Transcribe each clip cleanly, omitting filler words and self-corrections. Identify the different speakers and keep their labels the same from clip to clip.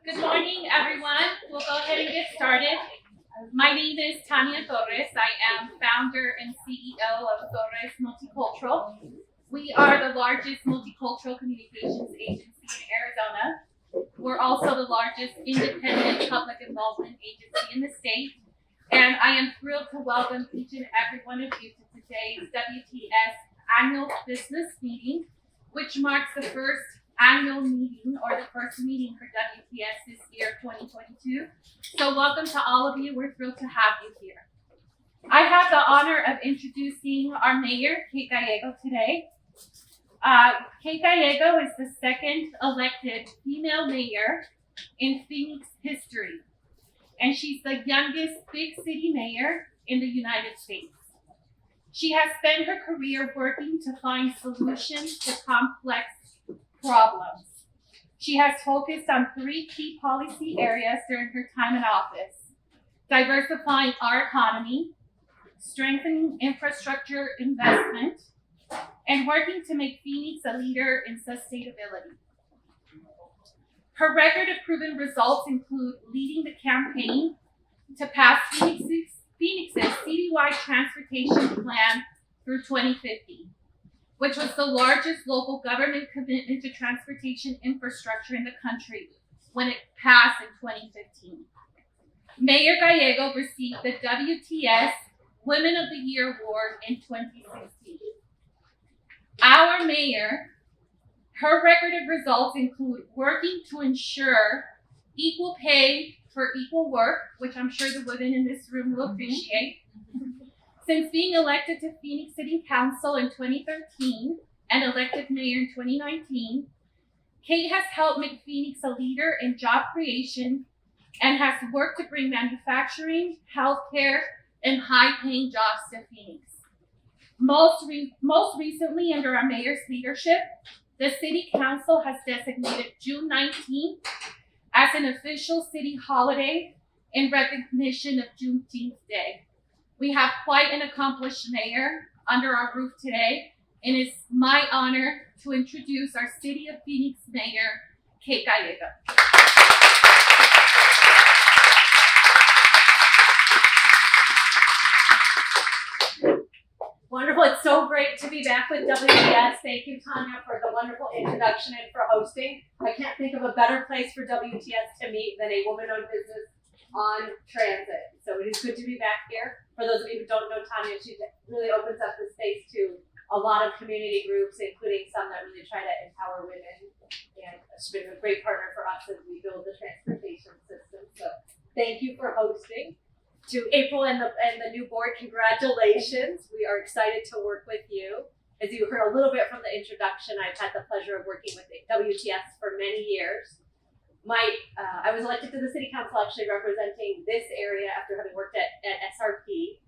Speaker 1: Good morning, everyone. We'll go ahead and get started. My name is Tania Torres. I am founder and CEO of Torres Multicultural. We are the largest multicultural communications agency in Arizona. We're also the largest independent public involvement agency in the state. And I am thrilled to welcome each and every one of you to today's WTS annual business meeting, which marks the first annual meeting or the first meeting for WTS this year, 2022. So welcome to all of you. We're thrilled to have you here. I have the honor of introducing our mayor, Kate Gallego, today. Kate Gallego is the second elected female mayor in Phoenix history, and she's the youngest big city mayor in the United States. She has spent her career working to find solutions to complex problems. She has focused on three key policy areas during her time in office: diversifying our economy, strengthening infrastructure investment, and working to make Phoenix a leader in sustainability. Her record of proven results include leading the campaign to pass Phoenix's citywide transportation plan through 2050, which was the largest local government commitment to transportation infrastructure in the country when it passed in 2015. Mayor Gallego received the WTS Women of the Year Award in 2016. Our mayor, her record of results include working to ensure equal pay for equal work, which I'm sure the women in this room will appreciate. Since being elected to Phoenix City Council in 2013 and elected mayor in 2019, Kate has helped make Phoenix a leader in job creation and has worked to bring manufacturing, healthcare, and high-paying jobs to Phoenix. Most recently, under our mayor's leadership, the City Council has designated June 19th as an official city holiday in recognition of Juneteenth Day. We have quite an accomplished mayor under our roof today, and it's my honor to introduce our City of Phoenix Mayor, Kate Gallego.
Speaker 2: Wonderful. It's so great to be back with WTS. Thank you, Tanya, for the wonderful introduction and for hosting. I can't think of a better place for WTS to meet than a woman-owned business on transit. So it is good to be back here. For those of you who don't know Tanya, she really opens up the space to a lot of community groups, including some that really try to empower women. And she's been a great partner for us as we build the transportation system. So thank you for hosting. To April and the new board, congratulations. We are excited to work with you. As you heard a little bit from the introduction, I've had the pleasure of working with the WTS for many years. I was elected to the City Council actually representing this area after having worked at SRP.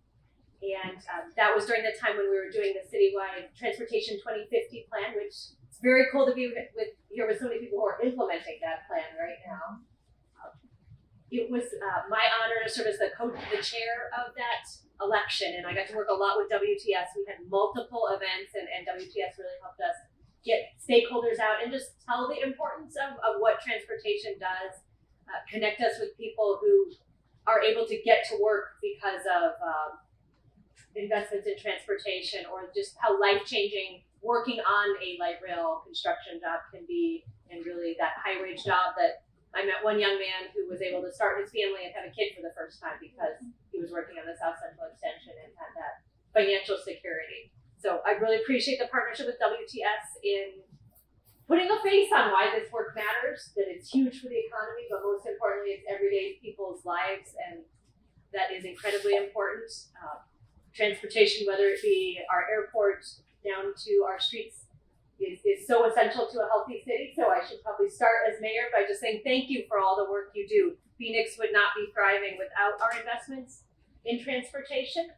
Speaker 2: And that was during the time when we were doing the citywide Transportation 2050 plan, which is very cool to be here with so many people who are implementing that plan right now. It was my honor to serve as the chair of that election, and I got to work a lot with WTS. We had multiple events, and WTS really helped us get stakeholders out and just tell the importance of what transportation does, connect us with people who are able to get to work because of investments in transportation, or just how life-changing working on a light rail construction job can be, and really that high-wage job that I met one young man who was able to start his family and have a kid for the first time because he was working on the South Central Extension and had that financial security. So I really appreciate the partnership with WTS in putting a face on why this work matters, that it's huge for the economy, but most importantly, it's everyday people's lives, and that is incredibly important. Transportation, whether it be our airport down to our streets, is so essential to a healthy city. So I should probably start as mayor by just saying thank you for all the work you do. Phoenix would not be thriving without our investments in transportation.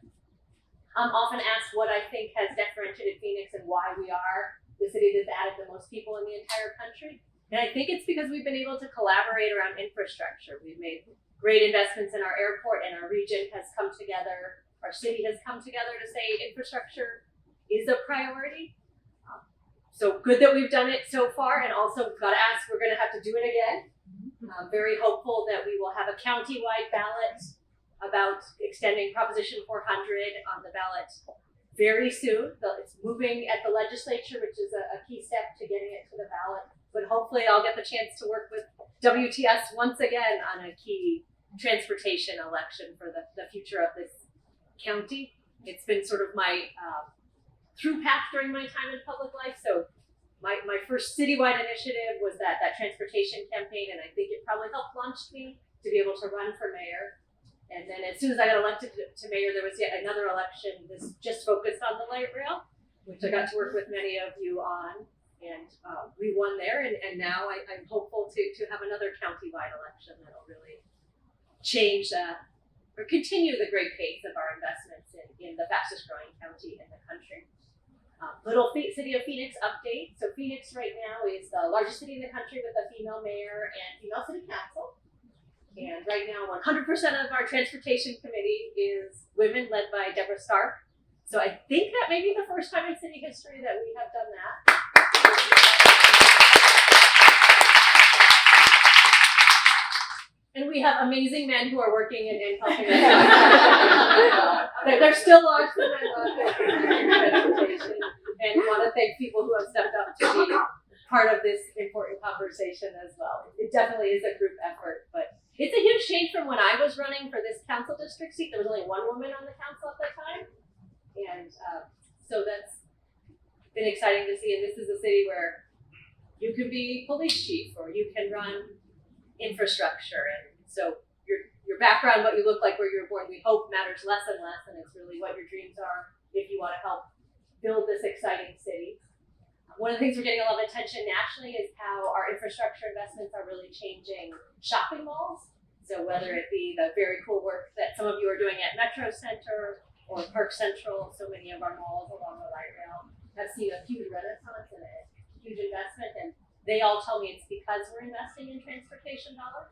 Speaker 2: I'm often asked what I think has differentiated Phoenix and why we are the city that's added the most people in the entire country. And I think it's because we've been able to collaborate around infrastructure. We've made great investments in our airport, and our region has come together. Our city has come together to say infrastructure is a priority. So good that we've done it so far, and also got to ask, we're going to have to do it again. I'm very hopeful that we will have a county-wide ballot about extending Proposition 400 on the ballot very soon. It's moving at the legislature, which is a key step to getting it to the ballot. But hopefully I'll get the chance to work with WTS once again on a key transportation election for the future of this county. It's been sort of my through path during my time in public life. So my first citywide initiative was that transportation campaign, and I think it probably helped launch me to be able to run for mayor. And then as soon as I got elected to mayor, there was yet another election that's just focused on the light rail, which I got to work with many of you on. And we won there, and now I'm hopeful to have another county-wide election that'll really change or continue the great pace of our investments in the fastest growing county in the country. City of Phoenix update. So Phoenix right now is the largest city in the country with a female mayor and female city council. And right now 100% of our transportation committee is women, led by Deborah Stark. So I think that may be the first time in city history that we have done that. And we have amazing men who are working and helping us. They're still lost in transportation, and want to thank people who have stepped up to be part of this important conversation as well. It definitely is a group effort, but it's a huge change from when I was running for this council district seat. There was only one woman on the council at that time, and so that's been exciting to see. And this is a city where you can be police chief or you can run infrastructure, and so your background, what you look like, where you were born, we hope matters less and less, and it's really what your dreams are if you want to help build this exciting city. One of the things we're getting a lot of attention nationally is how our infrastructure investments are really changing shopping malls. So whether it be the very cool work that some of you are doing at Metro Center or Park Central, so many of our malls along the light rail have seen a huge renaissance and a huge investment, and they all tell me it's because we're investing in transportation dollars.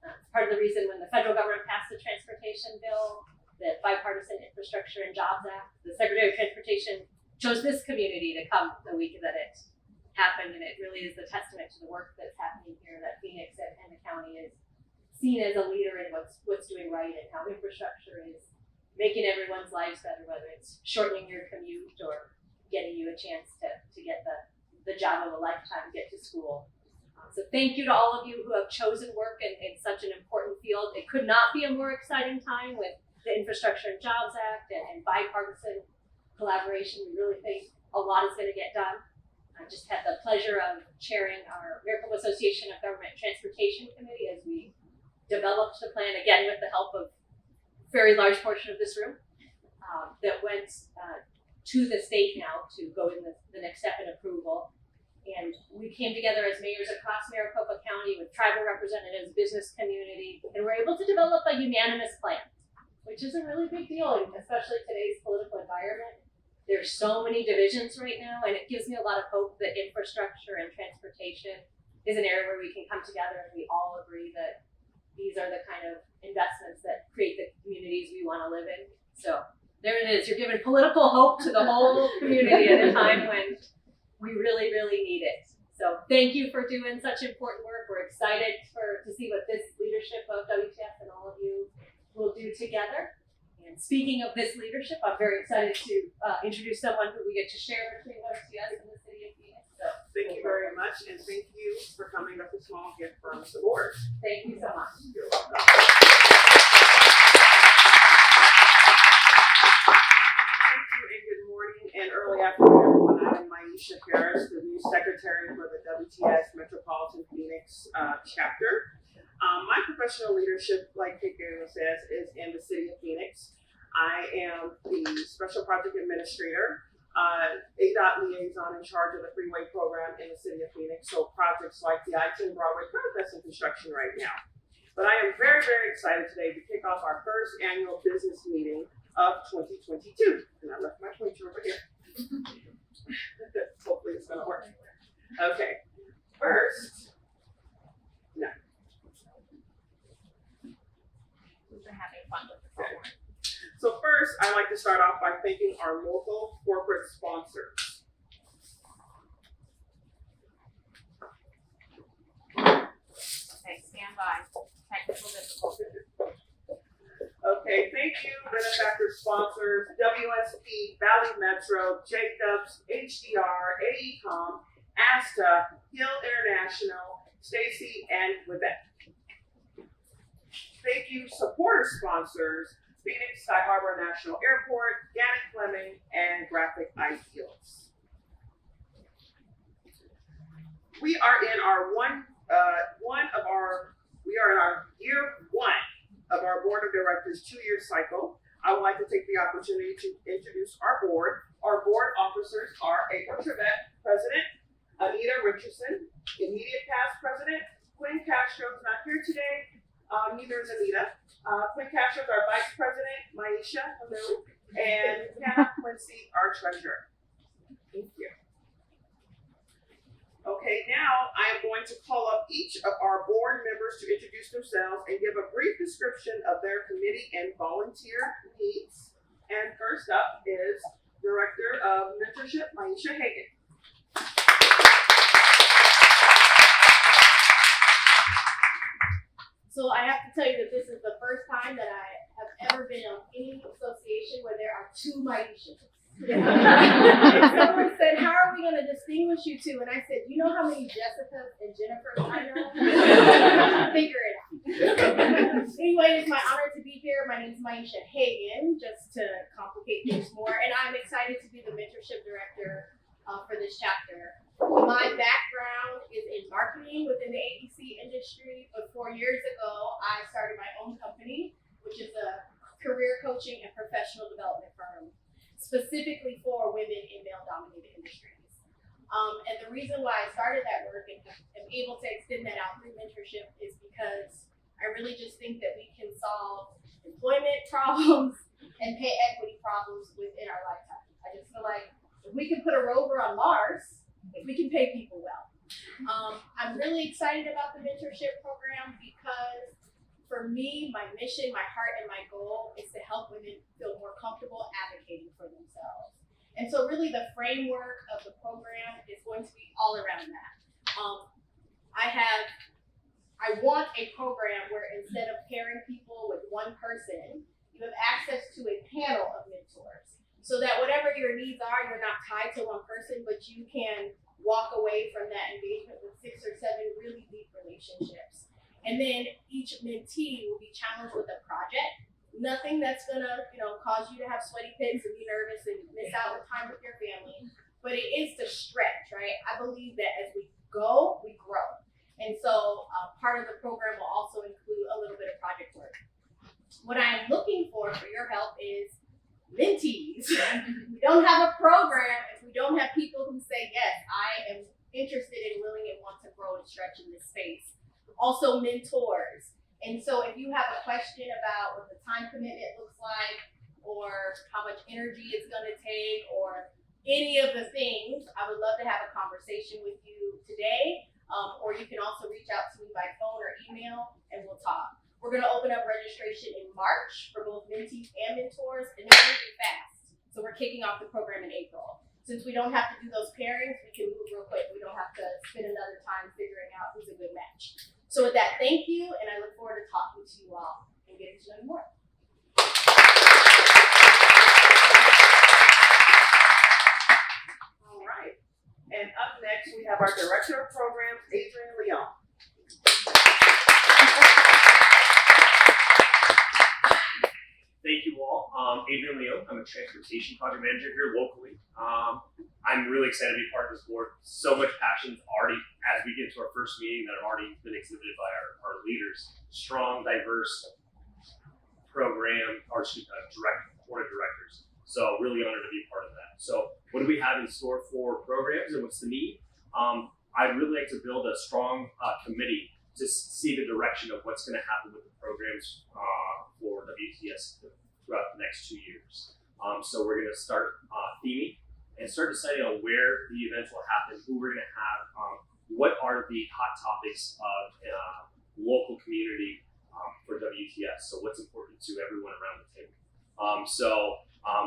Speaker 2: It's part of the reason when the federal government passed the transportation bill, the Bipartisan Infrastructure and Jobs Act, the Secretary of Transportation chose this community to come the week that it happened, and it really is the testament to the work that's happening here that Phoenix and the county is seen as a leader in what's doing right, and how infrastructure is making everyone's lives better, whether it's shortening your commute or getting you a chance to get the job of a lifetime, get to school. So thank you to all of you who have chosen work in such an important field. It could not be a more exciting time with the Infrastructure and Jobs Act and bipartisan collaboration. We really think a lot is going to get done. I just had the pleasure of chairing our Maricopa Association of Government Transportation Committee as we developed the plan, again with the help of a very large portion of this room, that went to the state now to go in the next step in approval. And we came together as mayors across Maricopa County with tribal representatives, business community, and we're able to develop a unanimous plan, which is a really big deal, especially today's political environment. There's so many divisions right now, and it gives me a lot of hope that infrastructure and transportation is an area where we can come together and we all agree that these are the kind of investments that create the communities we want to live in. So there it is. You're giving political hope to the whole community at a time when we really, really need it. So thank you for doing such important work. We're excited to see what this leadership of WTS and all of you will do together. And speaking of this leadership, I'm very excited to introduce someone who we get to share between WTS and the city of Phoenix. So
Speaker 3: thank you very much, and thank you for coming up with a small gift from the board.
Speaker 2: Thank you so much.
Speaker 3: You're welcome. And early afternoon, everyone. I am Maisha Harris, the new secretary for the WTS Metropolitan Phoenix chapter. My professional leadership, like Kiko says, is in the city of Phoenix. I am the special project administrator, ADOT liaison in charge of the freeway program in the city of Phoenix. So projects like the I-10 Broadway curve that's in construction right now. But I am very, very excited today to kick off our first annual business meeting of 2022. And I left my pointer over here. Hopefully it's gonna work. Okay, first, no.
Speaker 1: We're having fun with the
Speaker 3: Okay. So first, I'd like to start off by thanking our local corporate sponsors.
Speaker 1: Okay, stand
Speaker 3: sponsors, WSP, Valley Metro, Jacobs, HDR, AECOM, ASTA, Hill International, Stacy, and Quebec. Thank you supporter sponsors, Phoenix Sky Harbor National Airport, Gannett Fleming, and Graphic Ideals. We are in our year one of our board of directors 2-year cycle. I would like to take the opportunity to introduce our board. Our board officers are April Trevette, President, Anita Richardson, immediate past President. Quinn Castro is not here today, neither is Anita. Quinn Castro is our Vice President, Maisha, hello, and Hannah Quincy, our Treasurer. Thank you. Okay, now I am going to call up each of our board members to introduce themselves and give a brief description of their committee and volunteer needs. And first up is Director of Mentorship, Maisha Hagan.
Speaker 4: So I have to tell you that this is the first time that I have ever been on any association where there are 2 Maishas. And someone said, how are we going to distinguish you two? And I said, you know how many Jessicas and Jennifers I know? Figure it out. Anyway, it's my honor to be here. My name is Maisha Hagan, just to complicate things more. And I'm excited to be the mentorship director for this chapter. My background is in marketing within the ABC industry, but 4 years ago, I started my own company, which is a career coaching and professional development firm, specifically for women in male-dominated industries. And the reason why I started that work and am able to extend that out through mentorship is because I really just think that we can solve employment problems and pay equity problems within our lifetime. I just feel like if we can put a rover on Mars, if we can pay people well. I'm really excited about the mentorship program because for me, my mission, my heart, and my goal is to help women feel more comfortable advocating for themselves. And so really the framework of the program is going to be all around that. I want a program where instead of pairing people with one person, you have access to a panel of mentors. So that whatever your needs are, you're not tied to one person, but you can walk away from that engagement with 6 or 7 really deep relationships. And then each mentee will be challenged with a project. Nothing that's gonna, cause you to have sweaty pits and be nervous and miss out on time with your family. But it is to stretch, right? I believe that as we go, we grow. And so part of the program will also include a little bit of project work. What I am looking for your help is mentees. We don't have a program if we don't have people who say, yes, I am interested and willing and want to grow and stretch in this space. Also mentors. And so if you have a question about what the time commitment looks like or how much energy it's going to take or any of the things, I would love to have a conversation with you today. Or you can also reach out to me by phone or email and we'll talk. We're going to open up registration in March for both mentees and mentors, and they're moving fast. So we're kicking off the program in April. Since we don't have to do those pairings, we can move real quick. We don't have to spend another time figuring out who's a good match. So with that, thank you, and I look forward to talking to you all and getting to know you more.
Speaker 3: All right. And up next, we have our Director of Programs, Adrienne Leon.
Speaker 5: Thank you all. Adrienne Leon. I'm a transportation project manager here locally. I'm really excited to be part of this board. So much passion already as we get to our first meeting that have already been exhibited by our leaders. Strong, diverse program, board of directors. So really honored to be a part of that. So what do we have in store for programs and what's the need? I'd really like to build a strong committee to see the direction of what's going to happen with the programs for WTS throughout the next 2 years. So we're going to start theming and start deciding on where the events will happen, who we're going to have, what are the hot topics of local community for WTS. So what's important to everyone around the table.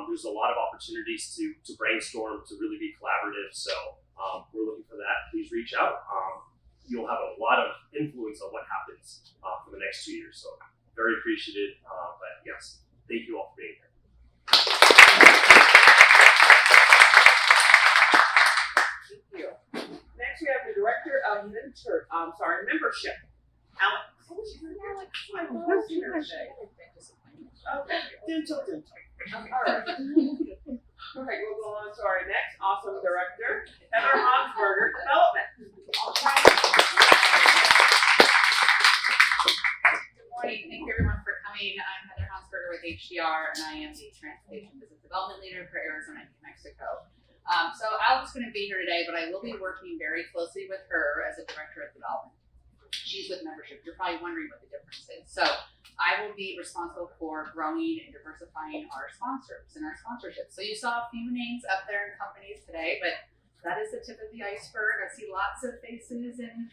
Speaker 5: There's a lot of opportunities to brainstorm, to really be collaborative. So we're looking for that. Please reach out. You'll have a lot of influence on what happens for the next 2 years. So very appreciative. But yes, thank you all for being here.
Speaker 3: membership. Alex. Okay, dental. All right. All right, we'll go on to our next awesome director, Heather Hansberger, Development.
Speaker 6: Good morning. Thank you everyone for coming. I'm Heather Hansberger with HDR, and I am the Transportation Business Development Leader for Arizona and New Mexico. So Alex is going to be here today, but I will be working very closely with her as a Director of Development. She's with membership. You're probably wondering what the difference is. So I will be responsible for growing and diversifying our sponsors and our sponsorships. So you saw a few names up there in companies today, but that is the tip of the iceberg. I see lots of faces and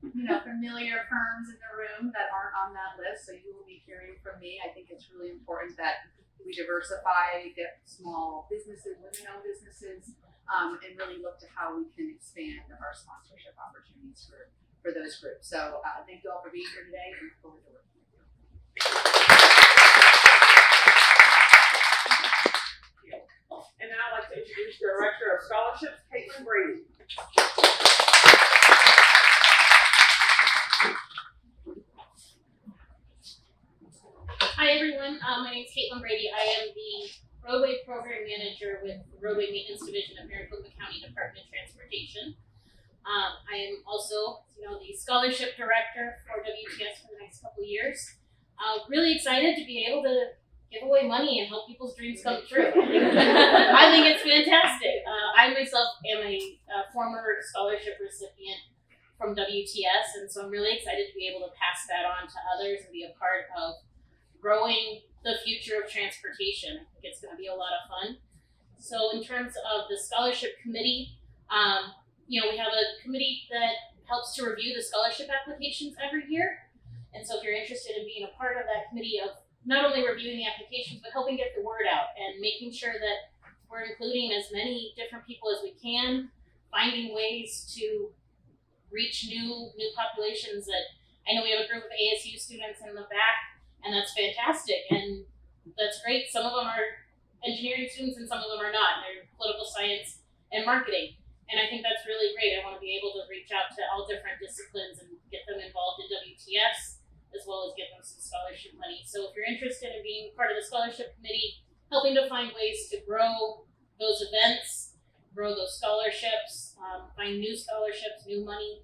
Speaker 6: familiar firms in the room that aren't on that list. So you will be hearing from me. I think it's really important that we diversify, get small businesses, women-owned businesses, and really look to how we can expand our sponsorship opportunities for those groups. So thank you all for being here today, and look forward to working with you.
Speaker 3: And now I'd like to introduce the Director of Scholarships, Caitlin Brady.
Speaker 1: Hi everyone, my name is Caitlin Brady. I am the Roadway Program Manager with the Roadway Maintenance Division of Maricopa County Department of Transportation. I am also, the Scholarship Director for WTS for the next couple of years. Really excited to be able to give away money and help people's dreams come true. I think it's fantastic. I myself am a former scholarship recipient from WTS, and so I'm really excited to be able to pass that on to others and be a part of growing the future of transportation. I think it's going to be a lot of fun. So in terms of the scholarship committee, we have a committee that helps to review the scholarship applications every year. And so if you're interested in being a part of that committee of not only reviewing the applications, but helping get the word out and making sure that we're including as many different people as we can, finding ways to reach new populations. That I know we have a group of ASU students in the back, and that's fantastic, and that's great. Some of them are engineering students and some of them are not. They're political science and marketing. And I think that's really great. I want to be able to reach out to all different disciplines and get them involved in WTS, as well as get them some scholarship money. So if you're interested in being part of the scholarship committee, helping to find ways to grow those events, grow those scholarships, find new scholarships, new money,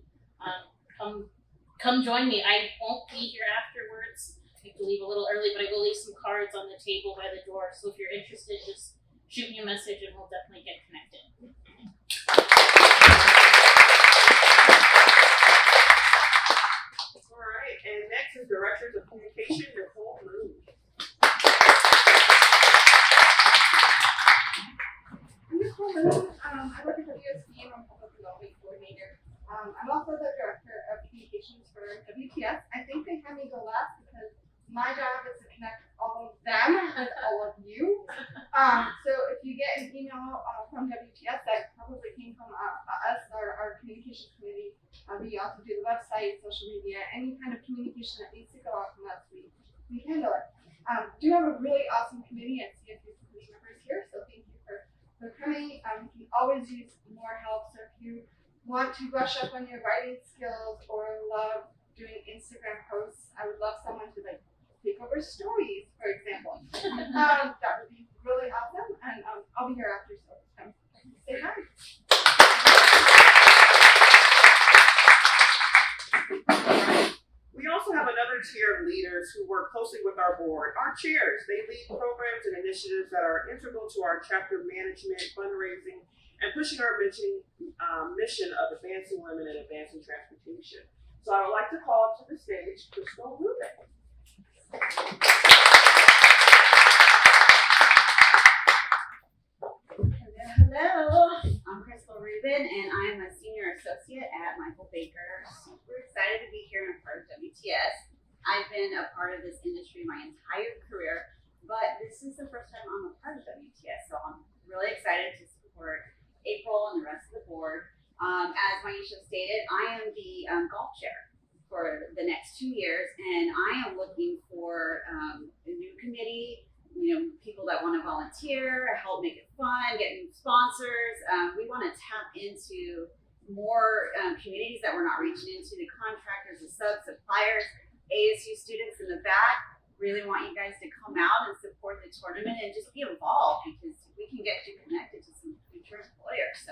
Speaker 1: come join me. I won't be here afterwards. I have to leave a little early, but I will leave some cards on the table by the door. So if you're interested, just shoot me a message and we'll definitely get connected.
Speaker 3: All right, and next is Directors of Communication, Nicole Moon.
Speaker 7: I'm Nicole Moon. I work at WSB and I'm Public Development Coordinator. I'm also the Director of Communications for WTS. I think they had me go last because my job is to connect all of them with all of you. So if you get an email from WTS, that probably came from us, our communications committee. We also do the website, social media, any kind of communication that needs to go out from us, we handle it. Do have a really awesome committee and CFP committee members here, so thank you for coming. You can always use more help, so if you want to brush up on your writing skills or love doing Instagram posts, I would love someone to take over stories, for example. That would be really awesome, and I'll be here after, so say hi.
Speaker 3: We also have another tier of leaders who work closely with our board. Our chairs, they lead programs and initiatives that are integral to our chapter management, fundraising, and pushing our mission of advancing women and advancing transportation. So I would like to call up to the stage Crystal Rubin.
Speaker 8: Hello, I'm Crystal Rubin, and I'm a senior associate at Michael Baker. Super excited to be here and a part of WTS. I've been a part of this industry my entire career, but this is the first time I'm a part of WTS, so I'm really excited to support April and the rest of the board. As Maisha stated, I am the golf chair for the next 2 years, and I am looking for a new committee, people that want to volunteer, help make it fun, get new sponsors. We want to tap into more communities that we're not reaching into, the contractors, the subs, suppliers, ASU students in the back. Really want you guys to come out and support the tournament and just be involved, because we can get you connected to some future employers. So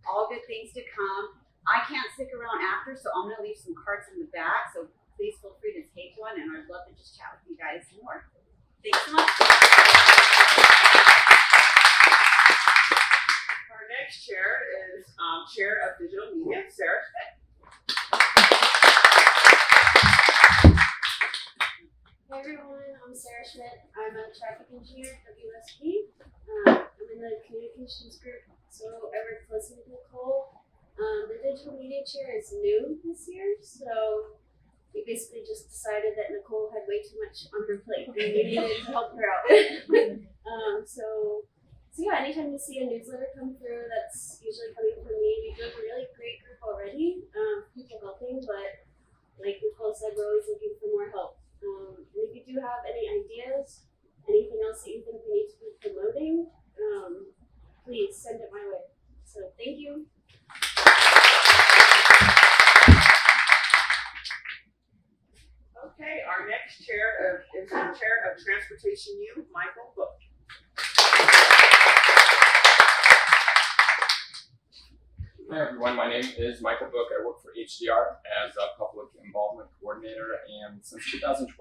Speaker 8: all good things to come. I can't stick around after, so I'm gonna leave some cards in the back. So please feel free to take one, and I'd love to just chat with you guys more. Thanks so much.
Speaker 3: Our next chair is Chair of Digital Media, Sarah Schmidt.
Speaker 9: Hey everyone, I'm Sarah Schmidt. I'm a traffic engineer at WSP. I'm in the communications group, so I work closely with Nicole. The digital media chair is new this year, so we basically just decided that Nicole had way too much on her plate and we needed to help her out. So yeah, anytime you see a newsletter come through, that's usually coming from me. We do have a really great group already, people helping, but like Nicole said, we're always looking for more help. And if you do have any ideas, anything else that you think we need to be promoting, please send it my way. So thank you.
Speaker 3: Okay, our next chair is the Chair of Transportation U, Michael Book.
Speaker 10: Hi everyone, my name is Michael Book. I work for HDR as a public involvement coordinator, and since 2012,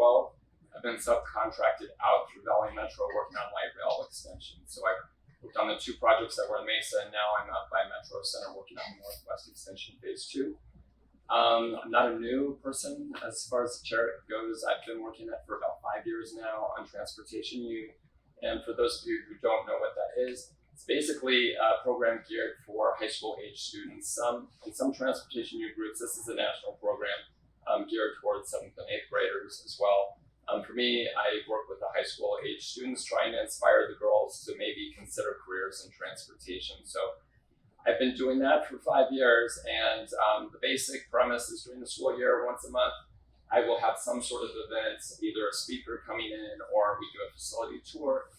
Speaker 10: I've been subcontracted out through Valley Metro working on light rail extension. So I worked on the 2 projects that were in Mesa, and now I'm out by Metro Center working on the Northwest Extension Phase 2. I'm not a new person as far as the chair goes. I've been working at for about 5 years now on Transportation U, and for those of you who don't know what that is, it's basically a program geared for high school age students. In some Transportation U groups, this is a national program geared towards 7th and 8th graders as well. For me, I work with the high school age students trying to inspire the girls to maybe consider careers in transportation. So I've been doing that for 5 years, and the basic premise is during the school year, once a month, I will have some sort of event, either a speaker coming in or we do a facility tour.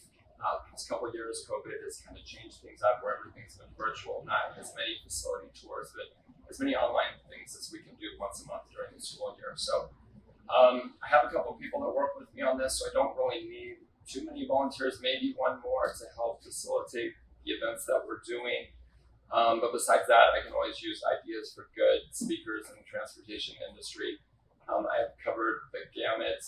Speaker 10: Past couple of years, COVID has kind of changed things up where everything's been virtual, not as many facility tours, but as many online things as we can do once a month during the school year. So I have a couple of people that work with me on this, so I don't really need too many volunteers, maybe one more to help facilitate the events that we're doing. But besides that, I can always use ideas for good speakers in the transportation industry. I've covered the gamut.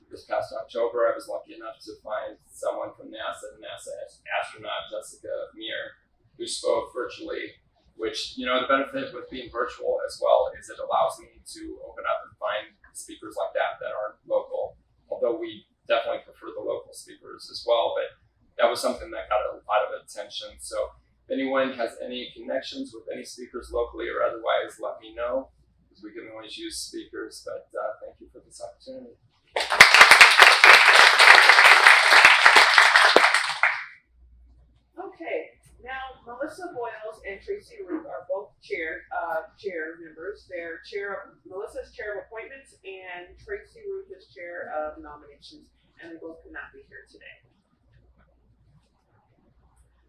Speaker 10: This past October, I was lucky enough to find someone from NASA, astronaut Jessica Meir, who spoke virtually, which, you know, the benefit with being virtual as well is it allows me to open up and find speakers like that aren't local, although we definitely prefer the local speakers as well, but that was something that got a lot of attention. So if anyone has any connections with any speakers locally or otherwise, let me know, because we can always use speakers, but thank you for this opportunity.
Speaker 3: Okay, now Melissa Boyles and Tracy Ruth are both chair members. Melissa's chair of appointments and Tracy Ruth is chair of nominations, and they both could not be here today.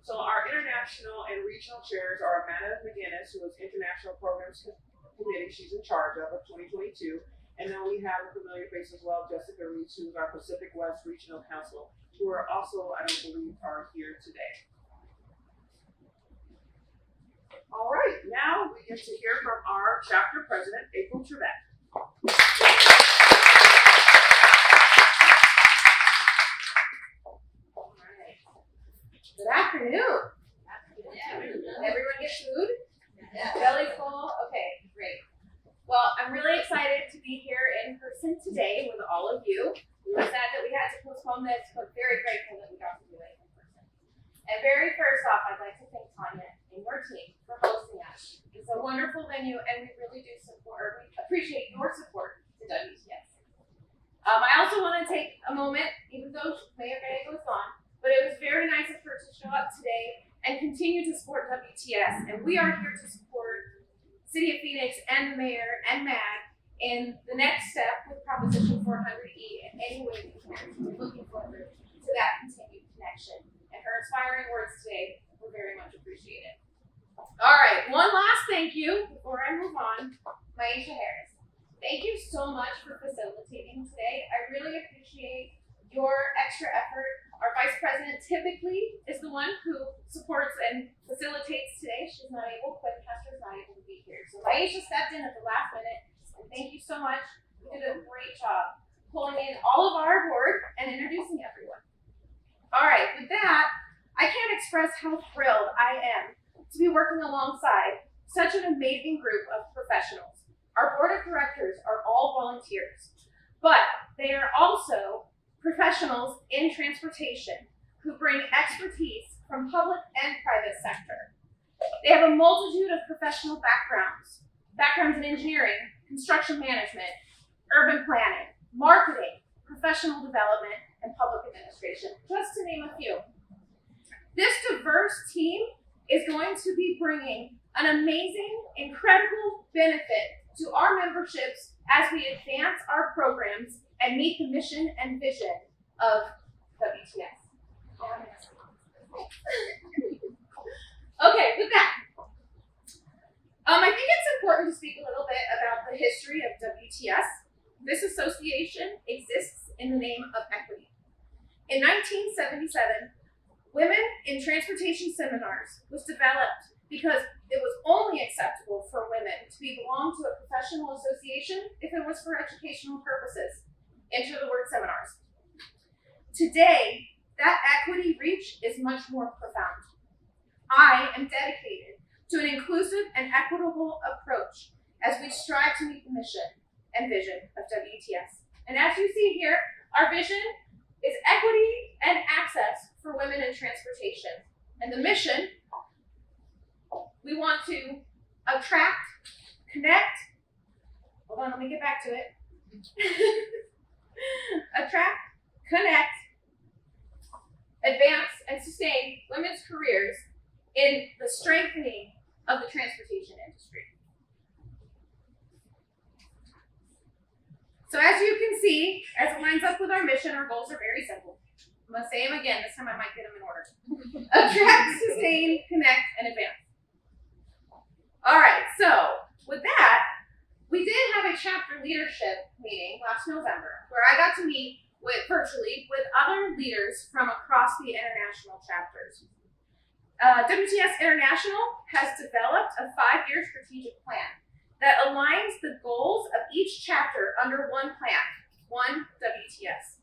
Speaker 3: So our international and regional chairs are Amanda McGinnis, who is International Programs Committee, she's in charge of 2022. And then we have a familiar face as well, Jessica Reese, who is our Pacific West Regional Council, who are also, I don't believe, are here today. All right, now we get to hear from our chapter president, April Trevette.
Speaker 4: All right. Good afternoon. Everyone get food?
Speaker 8: Yeah.
Speaker 4: Belly full? Okay, great. Well, I'm really excited to be here in person today with all of you. We were sad that we had to postpone this, but very grateful that we got to do it in person. And very first off, I'd like to thank Tanya and your team for hosting us. It's a wonderful venue, and we really do appreciate your support to WTS. I also want to take a moment, even though Mayor Gallego was gone, but it was very nice of her to show up today and continue to support WTS. And we are here to support City of Phoenix and the mayor and MAG in the next step with Proposition 400E in any way we can. We're looking forward to that continued connection. And her inspiring words today were very much appreciated. All right, one last thank you before I move on. Maisha Harris, thank you so much for facilitating today. I really appreciate your extra effort. Our vice president typically is the one who supports and facilitates today. She's not able, but Pastor's not able to be here. So Maisha stepped in at the last minute, and thank you so much. You did a great job pulling in all of our board and introducing everyone. All right, with that, I can't express how thrilled I am to be working alongside such an amazing group of professionals. Our board of directors are all volunteers, but they are also professionals in transportation who bring expertise from public and private sector. They have a multitude of professional backgrounds in engineering, construction management, urban planning, marketing, professional development, and public administration, just to name a few. This diverse team is going to be bringing an amazing, incredible benefit to our memberships as we advance our programs and meet the mission and vision of WTS. Okay, with that, I think it's important to speak a little bit about the history of WTS. This association exists in the name of equity. In 1977, Women in Transportation Seminars was developed because it was only acceptable for women to belong to a professional association if it was for educational purposes. Enter the word seminars. Today, that equity reach is much more profound. I am dedicated to an inclusive and equitable approach as we strive to meet the mission and vision of WTS. And as you see here, our vision is equity and access for women in transportation. And the mission, we want to attract, connect, hold on, let me get back to it. Attract, connect, advance, and sustain women's careers in the strengthening of the transportation industry. So as you can see, as it lines up with our mission, our goals are very simple. I'm gonna say them again, this time I might get them in order. Attract, sustain, connect, and advance. All right, so with that, we did have a chapter leadership meeting last November where I got to meet virtually with other leaders from across the international chapters. WTS International has developed a 5-year strategic plan that aligns the goals of each chapter under one plan, one WTS.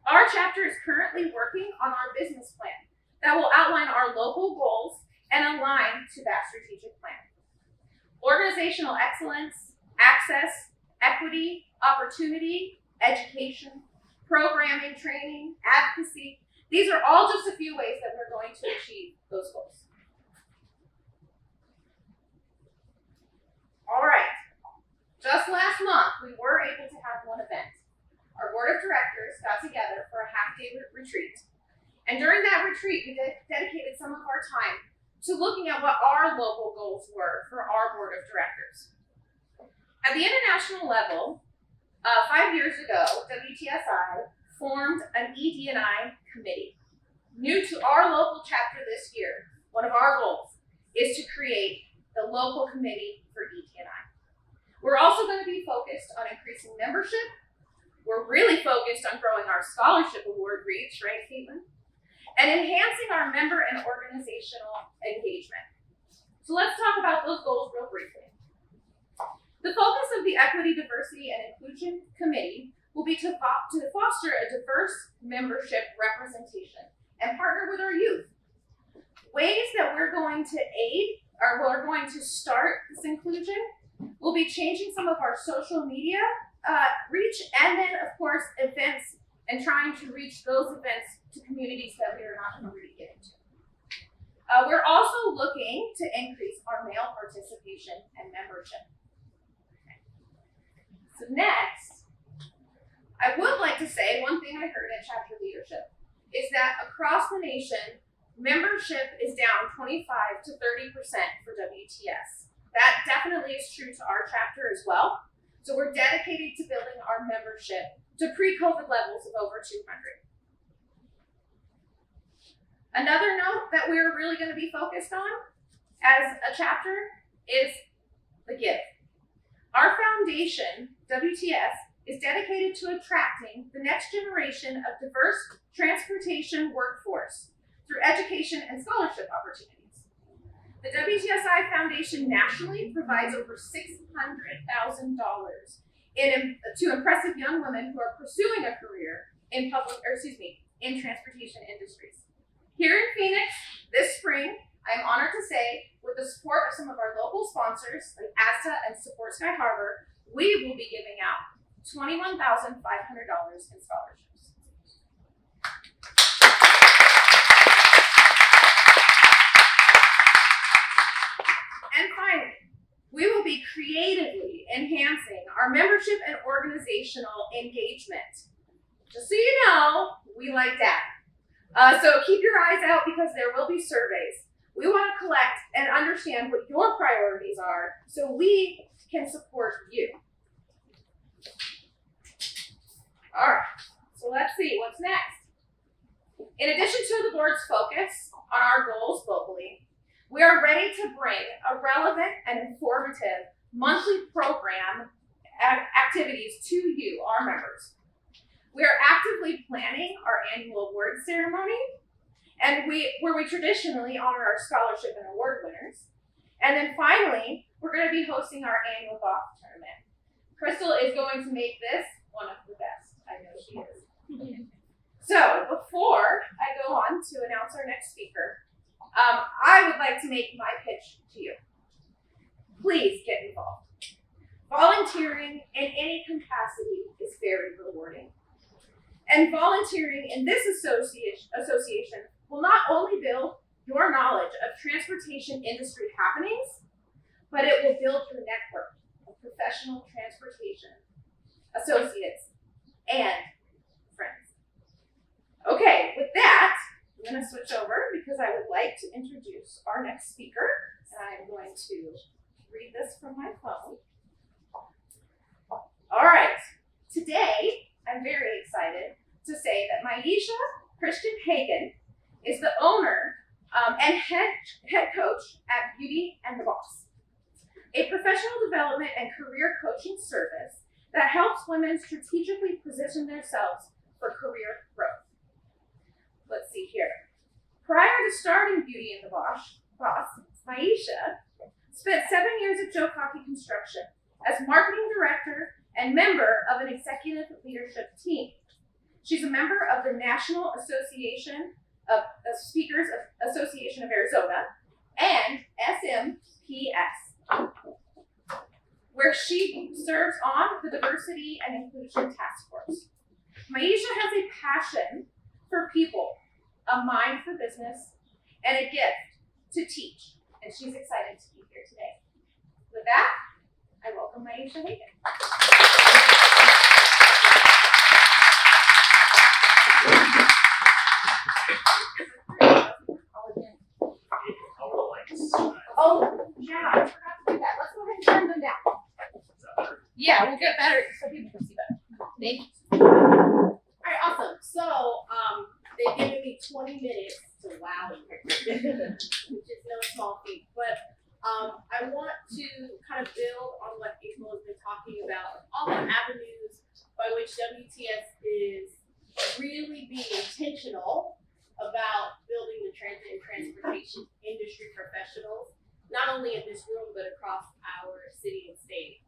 Speaker 4: Our chapter is currently working on our business plan that will outline our local goals and align to that strategic plan. Organizational excellence, access, equity, opportunity, education, programming, training, advocacy, these are all just a few ways that we're going to achieve those goals. All right, just last month, we were able to have one event. Our board of directors got together for a half-day retreat. And during that retreat, we dedicated some of our time to looking at what our local goals were for our board of directors. At the international level, 5 years ago, WTSI formed an ED&I committee. New to our local chapter this year, one of our goals is to create the local committee for ED&I. We're also going to be focused on increasing membership. We're really focused on growing our scholarship award reach, right, Caitlin? And enhancing our member and organizational engagement. So let's talk about those goals real briefly. The focus of the Equity, Diversity, and Inclusion Committee will be to foster a diverse membership representation and partner with our youth. Ways that we're going to aid, or we're going to start this inclusion, will be changing some of our social media reach, and then, of course, events, and trying to reach those events to communities that we are not already getting to. We're also looking to increase our male participation and membership. Okay. So next, I would like to say one thing I heard at chapter leadership is that across the nation, membership is down 25 to 30% for WTS. That definitely is true to our chapter as well. So we're dedicated to building our membership to pre-COVID levels of over 200. Another note that we're really going to be focused on,
Speaker 1: as a chapter is the give. Our foundation, WTS, is dedicated to attracting the next generation of diverse transportation workforce through education and scholarship opportunities. The WTSI Foundation nationally provides over $600,000 to impressive young women who are pursuing a career in in transportation industries. Here in Phoenix this spring, I am honored to say, with the support of some of our local sponsors like ASTA and Support Sky Harbor, we will be giving out $21,500 in scholarships. And finally, we will be creatively enhancing our membership and organizational engagement. Just so you know, we like data. So keep your eyes out because there will be surveys. We want to collect and understand what your priorities are so we can support you. All right, so let's see what's next. In addition to the board's focus on our goals locally, we are ready to bring a relevant and informative monthly program activities to you, our members. We are actively planning our annual award ceremony, and where we traditionally honor our scholarship and award winners. And then finally, we're going to be hosting our annual golf tournament. Crystal is going to make this one of the best. I know she is. So before I go on to announce our next speaker, I would like to make my pitch to you. Please get involved. Volunteering in any capacity is very rewarding. And volunteering in this association will not only build your knowledge of transportation industry happenings, but it will build your network of professional transportation associates and friends. Okay, with that, I'm going to switch over because I would like to introduce our next speaker. And I'm going to read this from my phone. All right, today I'm very excited to say that Maisha Christian Hagen is the owner and head coach at Beauty and the Boss, a professional development and career coaching service that helps women strategically position themselves for career growth. Let's see here. Prior to starting Beauty and the Boss, Maisha spent 7 years at Joe Coffey Construction as marketing director and member of an executive leadership team. She's a member of the National Association of Speakers Association of Arizona and SMPS, where she serves on the Diversity and Inclusion Task Force. Maisha has a passion for people, a mind for business, and a gift to teach, and she's excited to be here today. With that, I welcome Maisha Hagen. Oh, yeah, I forgot to do that. Let's go ahead and turn them down. Yeah, we'll get better so people can see better. Thank you.
Speaker 4: All right, awesome. So, they've given me 20 minutes to wow you, which is no small feat. But I want to kind of build on what April has been talking about, all the avenues by which WTS is really being intentional about building the transit and transportation industry professionals, not only in this room, but across our city and state.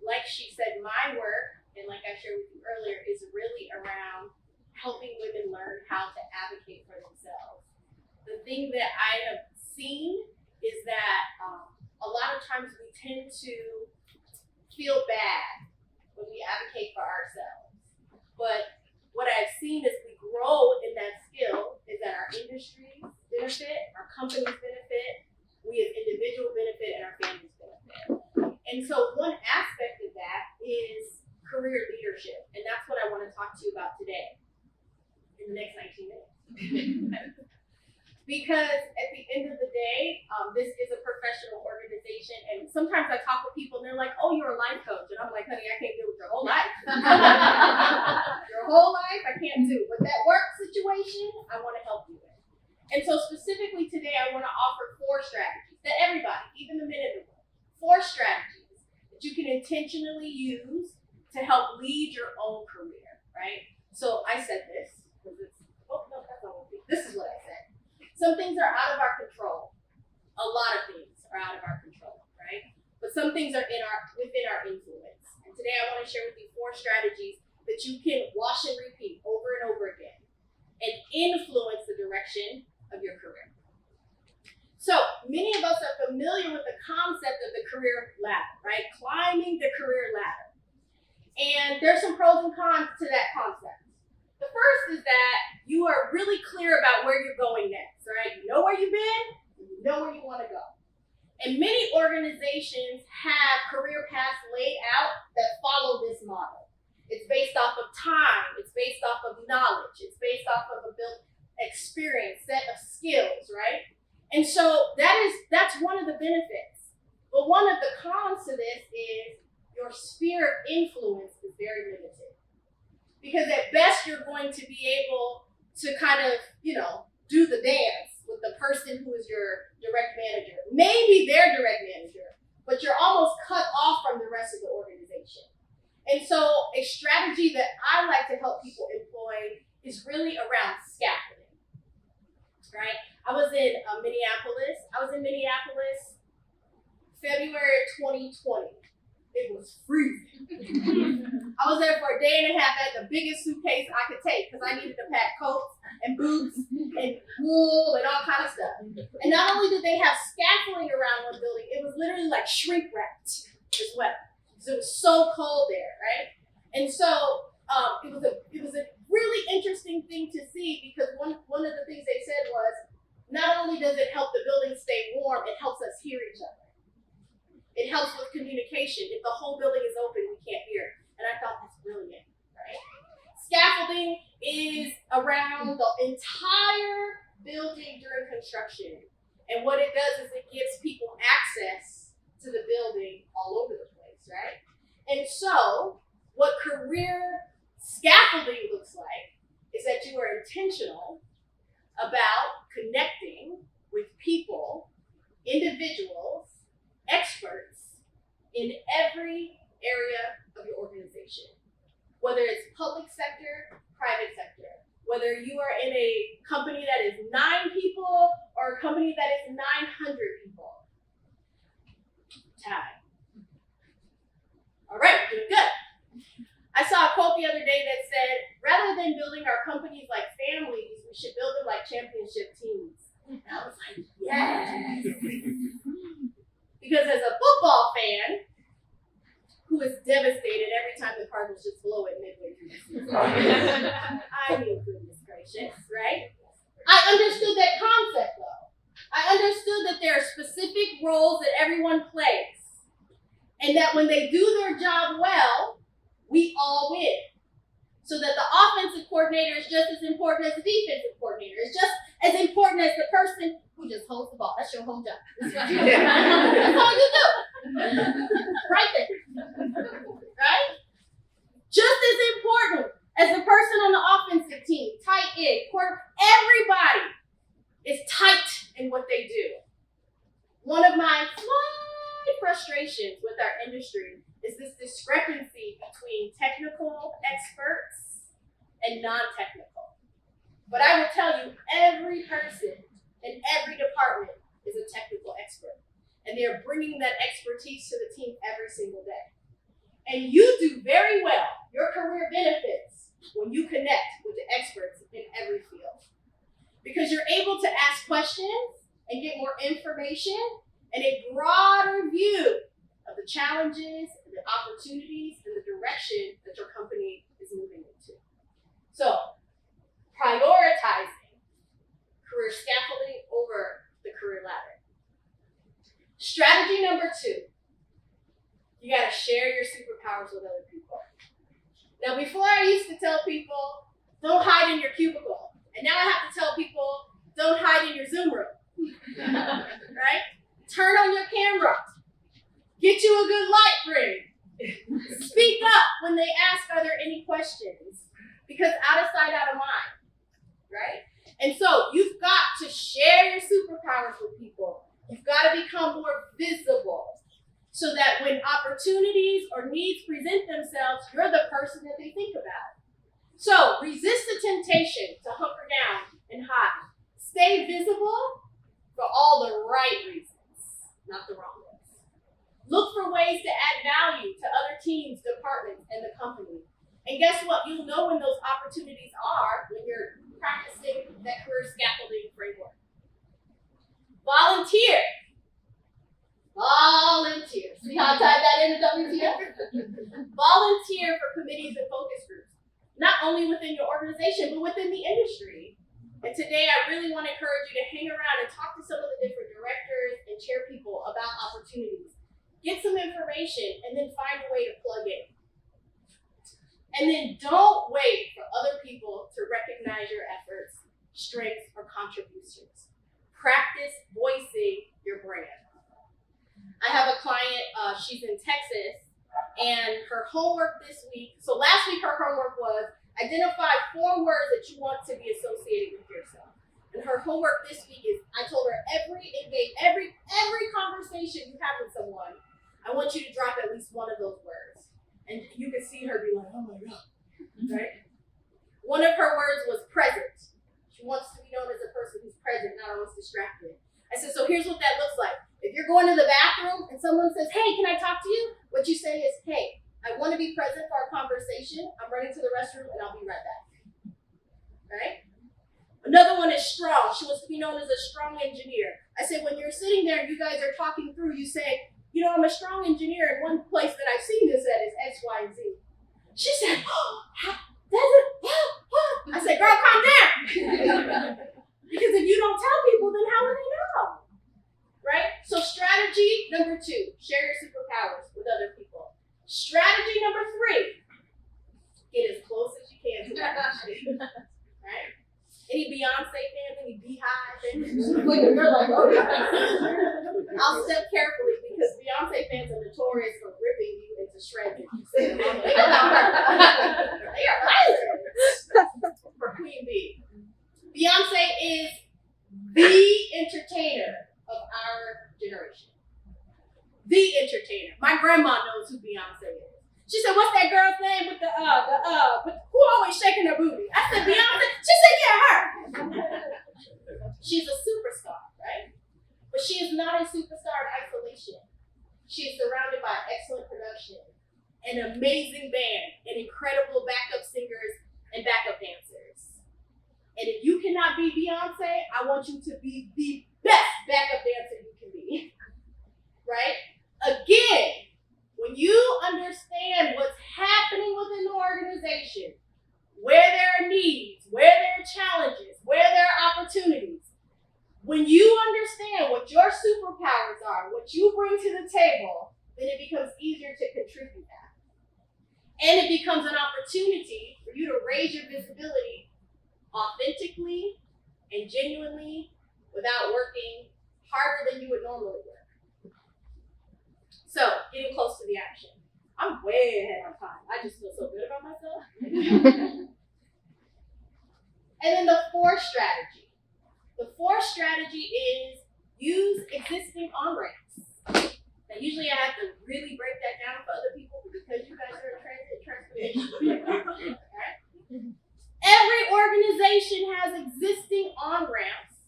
Speaker 4: Like she said, my work, and like I shared with you earlier, is really around helping women learn how to advocate for themselves. The thing that I have seen is that a lot of times we tend to feel bad when we advocate for ourselves. But what I've seen as we grow in that skill is that our industries benefit, our companies benefit, we as individuals benefit, and our families benefit. And so one aspect of that is career leadership. And that's what I want to talk to you about today in the next 19 minutes. Because at the end of the day, this is a professional organization. And sometimes I talk with people and they're like, oh, you're a life coach. And I'm like, honey, I can't deal with your whole life. Your whole life, I can't do. But that work situation, I want to help you with. And so specifically today, I want to offer 4 strategies. can intentionally use to help lead your own career, right? So I said this, because it's, oh no, that's not what this is what I said. Some things are out of our control. A lot of things are out of our control, right? But some things are within our influence. And today I want to share with you 4 strategies that you can wash and repeat over and over again and influence the direction of your career. So many of us are familiar with the concept of the career ladder, right? Climbing the career ladder. And there's some pros and cons to that concept. The first is that you are really clear about where you're going next, right? You know where you've been, and you know where you want to go. And many organizations have career paths laid out that follow this model. It's based off of time, it's based off of knowledge, it's based off of a built experience, set of skills, right? And so that's one of the benefits. But one of the cons to this is your sphere of influence is very limited. Because at best you're going to be able to kind of, do the dance with the person who is your direct manager. Maybe their direct manager, but you're almost cut off from the rest of the organization. And so a strategy that I like to help people employ is really around scaffolding, right? I was in Minneapolis, February 2020. It was freezing. I was there for a day and a half. I had the biggest suitcase I could take because I needed to pack coats and boots and wool and all kind of stuff. And not only did they have scaffolding around one building, it was literally like shrink wrapped as well. So it was so cold there, right? And so it was a really interesting thing to see because one of the things they said was, not only does it help the building stay warm, it helps us hear each other. It helps with communication. If the whole building is open, we can't hear. And I thought that's brilliant, right? Scaffolding is around the entire building during construction. And what it does is it gives people access to the building all over the place, right? And so what career scaffolding looks like is that you are intentional about connecting with people, individuals, experts in every area of your organization. Whether it's public sector, private sector, whether you are in a company that is 9 people or a company that is 900 people. Time. All right, doing good. I saw a quote the other day that said, rather than building our companies like families, we should build them like championship teams. And I was like, yes. Because as a football fan, who is devastated every time the Cardinals just blow it midway through the season. I mean, goodness gracious, right? I understood that concept though. I understood that there are specific roles that everyone plays. And that when they do their job well, we all win. So that the offensive coordinator is just as important as the defensive coordinator. It's just as important as the person who just holds the ball. That's your whole job. That's all you do. Right there. Right? Just as important as the person on the offensive team, tight end, quarter, everybody is tight in what they do. One of my frustrations with our industry is this discrepancy between technical experts and non-technical. But I will tell you, every person in every department is a technical expert. And they're bringing that expertise to the team every single day. And you do very well. Your career benefits when you connect with the experts in every field. Because you're able to ask questions and get more information and a broader view of the challenges and the opportunities and the direction that your company is moving into. So, prioritizing career scaffolding over the career ladder. Strategy number 2, you gotta share your superpowers with other people. Now, before I used to tell people, don't hide in your cubicle. And now I have to tell people, don't hide in your Zoom room. Right? Turn on your camera. Get you a good light ring. Speak up when they ask, are there any questions? Because out of sight, out of mind. Right? And so you've got to share your superpowers with people. You've got to become more visible. so that when opportunities or needs present themselves, you're the person that they think about. So resist the temptation to hunker down and hide. Stay visible for all the right reasons, not the wrong ones. Look for ways to add value to other teams, departments, and the company. And guess what? You'll know when those opportunities are when you're practicing that career scaffolding framework. Volunteer. Volunteer. See how I tied that into WTS? Volunteer for committees and focus groups, not only within your organization, but within the industry. And today I really want to encourage you to hang around and talk to some of the different directors and chair people about opportunities. Get some information and then find a way to plug in. And then don't wait for other people to recognize your efforts, strengths, or contributions. Practice voicing your brand. I have a client, she's in Texas, and her homework this week, so last week her homework was identify 4 words that you want to be associated with yourself. And her homework this week is, I told her every conversation you have with someone, I want you to drop at least one of those words. And you can see her be like, oh my God, right? One of her words was present. She wants to be known as a person who's present, not always distracted. I said, so here's what that looks like. If you're going to the bathroom and someone says, hey, can I talk to you? What you say is, hey, I want to be present for our conversation. I'm running to the restroom and I'll be right back. Right? Another one is strong. She wants to be known as a strong engineer. I said, when you're sitting there and you guys are talking through, you say, you know, I'm a strong engineer, and one place that I've seen this at is X, Y, and Z. She said, oh, does it? I said, girl, calm down. Because if you don't tell people, then how will they know? Right? So strategy number 2, share your superpowers with other people. Strategy number 3, get as close as you can to that. Right? Any Beyonce fans, any Beehive fans? Look at her like, oh, I'll step carefully because Beyonce fans are notorious for ripping you into shreds if you say them wrong. They are violent for Queen Bee. Beyonce is the entertainer of our generation. The entertainer. My grandma knows who Beyonce is. She said, what's that girl's name with who always shaking her booty? I said, Beyonce? She said, yeah, her. She's a superstar, right? But she is not a superstar in isolation. She is surrounded by excellent production, an amazing band, and incredible backup singers and backup dancers. And if you cannot be Beyonce, I want you to be the best backup dancer you can be, right? Again, when you understand what's happening within the organization, where there are needs, where there are challenges, where there are opportunities, when you understand what your superpowers are, what you bring to the table, then it becomes easier to contribute that. And it becomes an opportunity for you to raise your visibility authentically and genuinely without working harder than you would normally work. So, getting close to the action. I'm way ahead of time. I just feel so good about myself. And then the 4th strategy. The 4th strategy is use existing on-ramps. Now, usually I have to really break that down for other people because you guys are in transportation. Right? Every organization has existing on-ramps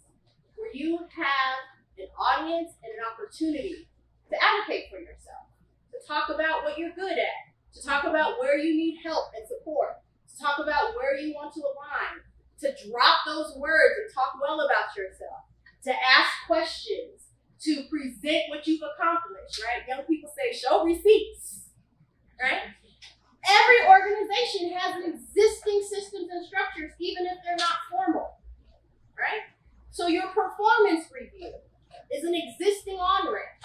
Speaker 4: where you have an audience and an opportunity to advocate for yourself, to talk about what you're good at, to talk about where you need help and support, to talk about where you want to align, to drop those words and talk well about yourself, to ask questions, to present what you've accomplished, right? Young people say, show receipts, right? Every organization has existing systems and structures, even if they're not formal, right? So your performance review is an existing on-ramp.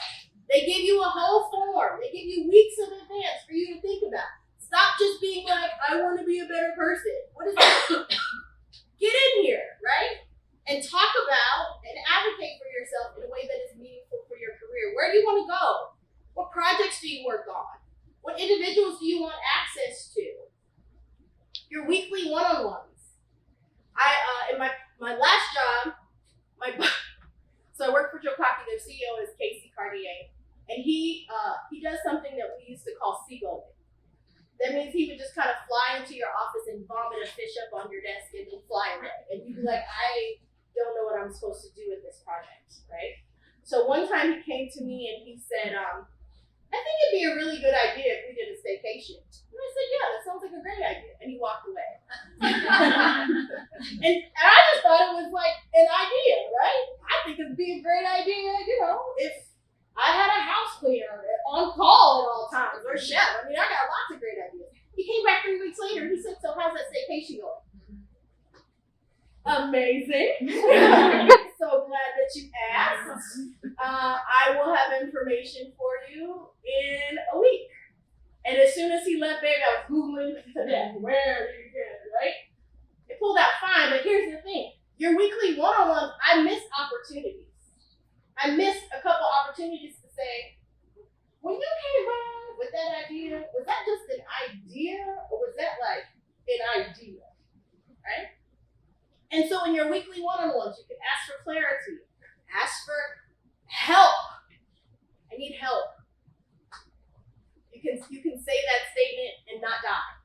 Speaker 4: They give you a whole form. They give you weeks in advance for you to think about. Stop just being like, I want to be a better person. What is that? Get in here, right? And talk about and advocate for yourself in a way that is meaningful for your career. Where do you want to go? What projects do you work on? What individuals do you want access to? Your weekly one-on-ones. In my last job, so I work for Joe Cocky. Their CEO is Casey Cartier, and he That means he would just kind of fly into your office and vomit a fish up on your desk and then fly away. And you'd be like, I don't know what I'm supposed to do with this project, right? So one time he came to me and he said, I think it'd be a really good idea if we did a staycation. And I said, yeah, that sounds like a great idea. And he walked away. and I just thought it was like an idea, right? I think it'd be a great idea, you know, if I had a house cleaner on call at all times, or chef. I mean, I got lots of great ideas. He came back 3 weeks later and he said, so how's that staycation going? Amazing. So glad that you asked. I will have information for you in a week. And as soon as he left, baby, I was Googling to death. Where did you get it, right? It pulled out fine, but here's the thing. Your weekly one-on-ones, I missed opportunities. I missed a couple opportunities to say, when you came by with that idea, was that just an idea or was that like an idea, right? And so in your weekly one-on-ones, you can ask for clarity, ask for help. I need help. You can say that statement and not die.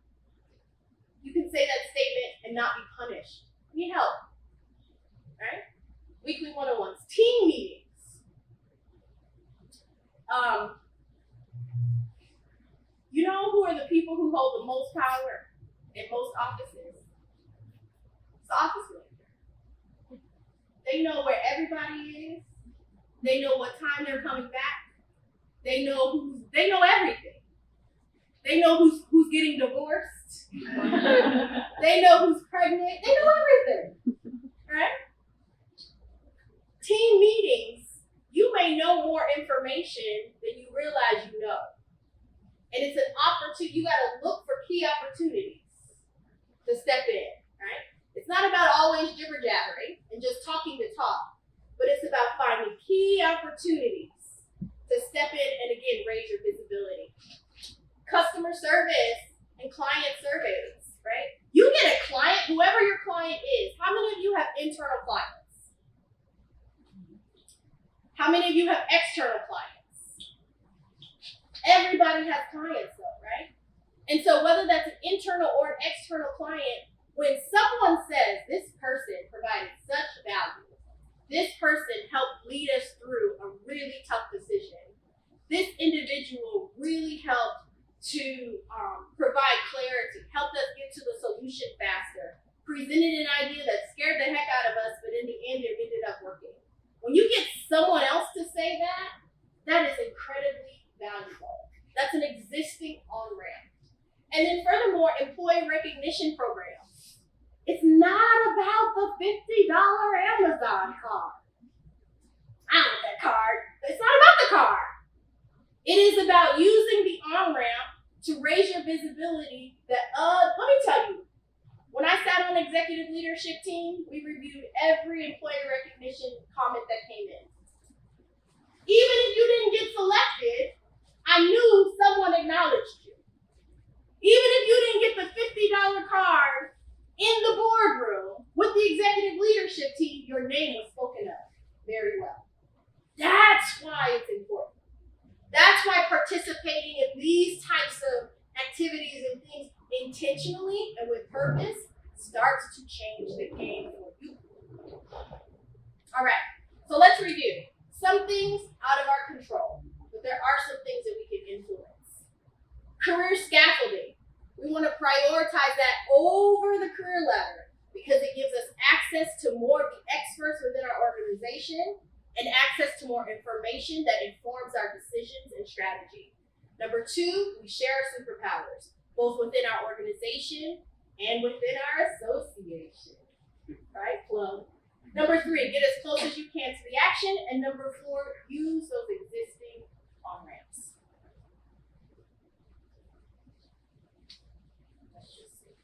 Speaker 4: You can say that statement and not be punished. I need help, right? Weekly one-on-ones, team meetings. You know who are the people who hold the most power in most offices? It's the office manager. They know where everybody is. They know what time they're coming back. They know everything. They know who's getting divorced. They know who's pregnant. They know everything. Right? Team meetings, you may know more information than you realize you know. And it's an opportunity, you gotta look for key opportunities to step in, right? It's not about always jibber-jabbering and just talking to talk, but it's about finding key opportunities to step in and again, raise your visibility. Customer service and client surveys, right? You get a client, whoever your client is. How many of you have internal clients? How many of you have external clients? Everybody has clients though, right? And so whether that's an internal or an external client, when someone says this person provided such value, this person helped lead us through a really tough decision, this individual really helped to provide clarity, helped us get to the solution faster, presented an idea that scared the heck out of us, but in the end it ended up working. When you get someone else to say that, that is incredibly valuable. That's an existing on-ramp. And then furthermore, employee recognition programs. It's not about the $50 Amazon card. I want that card. It's not about the card. It is about using the on-ramp to raise your visibility that, let me tell you, when I sat on executive leadership team, we reviewed every employee recognition comment that came in. Even if you didn't get selected, I knew someone acknowledged you. Even if you didn't get the $50 card in the boardroom with the executive leadership team, your name was spoken of very well. That's why it's important. That's why participating in these types of activities and things intentionally and with purpose starts to change the game for you. All right, so let's review. Some things out of our control, but there are some things that we can influence. Career scaffolding. We want to prioritize that over the career ladder because it gives us access to more of the experts within our organization and access to more information that informs our decisions and strategy. Number 2, we share our superpowers, both within our organization and within our association. Right, Flo? Number 3, get as close as you can to the action. And number 4, use those existing on-ramps. Let's just see.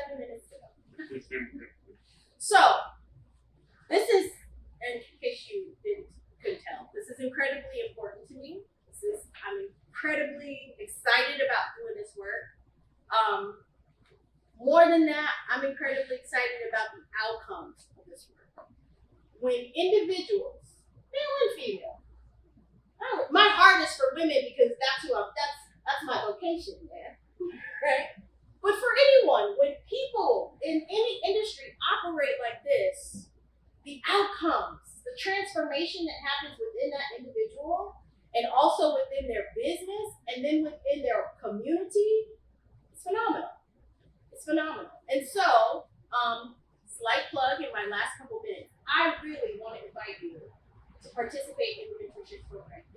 Speaker 4: 7 minutes to go. So, this is, in case you couldn't tell, this is incredibly important to me. I'm incredibly excited about doing this work. More than that, I'm incredibly excited about the outcomes of this work. When individuals, male and female, my heart is for women because that's my vocation. in their community, it's phenomenal. It's phenomenal. And so, slight plug in my last couple minutes, I really want to invite you to participate in the mentorship program.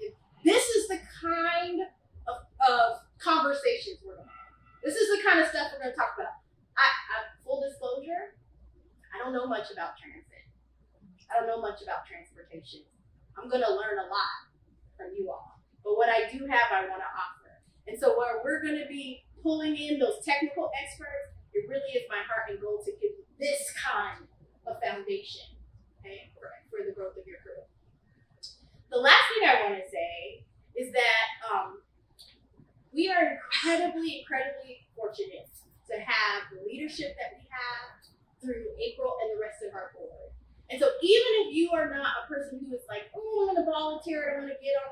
Speaker 4: This is the kind of conversations we're going to have. This is the kind of stuff we're going to talk about. Full disclosure, I don't know much about transit. I don't know much about transportation. I'm going to learn a lot from you all. But what I do have, I want to offer. And so where we're going to be pulling in those technical experts, it really is my heart and goal to give you this kind of foundation, okay, for the growth of your career. The last thing I want to say is that we are incredibly fortunate to have the leadership that we have through April and the rest of our board. And so even if you are not a person who is like, oh, I'm going to volunteer, I'm going to get on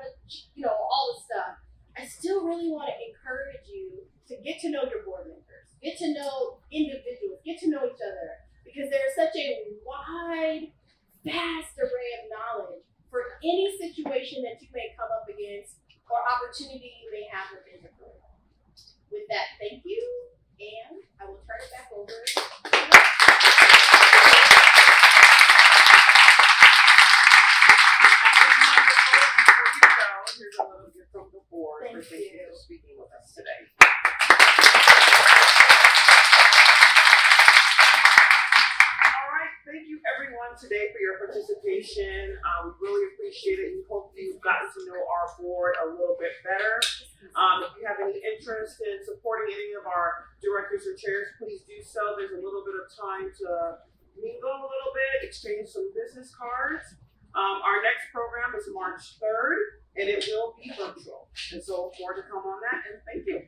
Speaker 4: all this stuff, I still really want to encourage you to get to know your board members, get to know individuals, get to know each other, because there is such a wide, vast array of knowledge for any situation that you may come up against or opportunity you may have within your career. With that, thank you, and I will turn it back over to you.
Speaker 3: Here's a little gift from the board.
Speaker 4: Thank
Speaker 3: Thank you for speaking with us today. All right, thank you everyone today for your participation. We really appreciate it. We hope you've gotten to know our board a little bit better. If you have any interest in supporting any of our directors or chairs, please do so. There's a little bit of time to mingle a little bit, exchange some business cards. Our next program is March 3rd, and it will be virtual. And so look forward to come on that, and thank you.